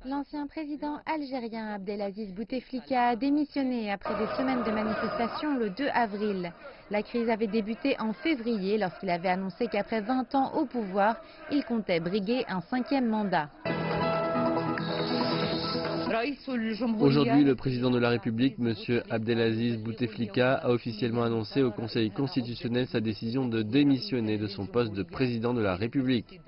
L'ancien président algérien Abdelaziz Bouteflika a démissionné après des semaines de manifestations le 2 avril. La crise avait débuté en février lorsqu'il avait annoncé qu'après 20 ans au pouvoir, il comptait briguer un 5e mandat. Aujourd'hui, le président de la République, M. Abdelaziz Bouteflika, a officiellement annoncé au Conseil constitutionnel sa décision de démissionner de son poste de président de la République.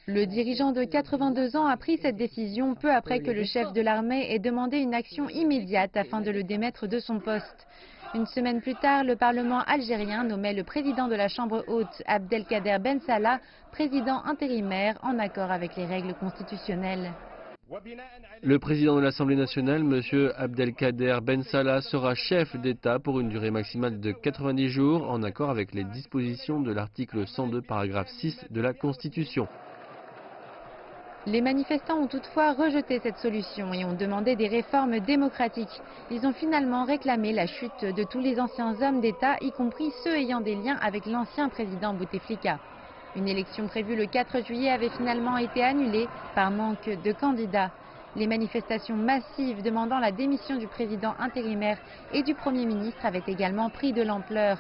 Le dirigeant de 82 ans a pris cette décision peu après que le chef de l'armée ait demandé une action immédiate afin de le démettre de son poste. Une semaine plus tard, le Parlement algérien nommait le président de la Chambre haute, Abdelkader Ben Salah, président intérimaire en accord avec les règles constitutionnelles. Le président de l'Assemblée nationale, M. Abdelkader Ben Salah, sera chef d'État pour une durée maximale de 90 jours, en accord avec les dispositions de l'article 102, paragraphe 6 de la Constitution. Les manifestants ont toutefois rejeté cette solution et ont demandé des réformes démocratiques. Ils ont finalement réclamé la chute de tous les anciens hommes d'État, y compris ceux ayant des liens avec l'ancien président Bouteflika. Une élection prévue le 4 juillet avait finalement été annulée par manque de candidats. Les manifestations massives demandant la démission du président intérimaire et du Premier ministre avaient également pris de l'ampleur.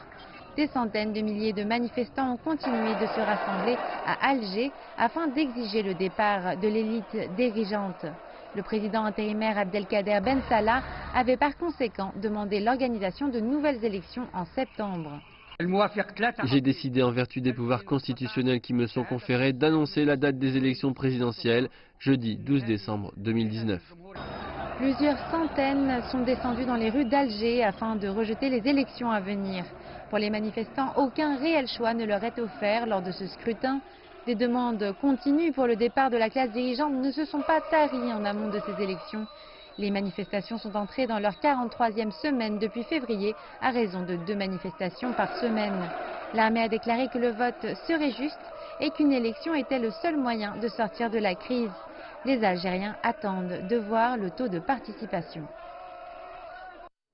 Des centaines de milliers de manifestants ont continué de se rassembler à Alger afin d'exiger le départ de l'élite dirigeante. Le président intérimaire Abdelkader Ben Salah avait par conséquent demandé l'organisation de nouvelles élections en septembre. J'ai décidé en vertu des pouvoirs constitutionnels qui me sont conférés d'annoncer la date des élections présidentielles, jeudi 12 décembre 2019. Plusieurs centaines sont descendues dans les rues d'Alger afin de rejeter les élections à venir. Pour les manifestants, aucun réel choix ne leur est offert lors de ce scrutin. Des demandes continues pour le départ de la classe dirigeante ne se sont pas taries en amont de ces élections. Les manifestations sont entrées dans leur 43e semaine depuis février à raison de 2 manifestations par semaine. L'armée a déclaré que le vote serait juste et qu'une élection était le seul moyen de sortir de la crise. Les Algériens attendent de voir le taux de participation.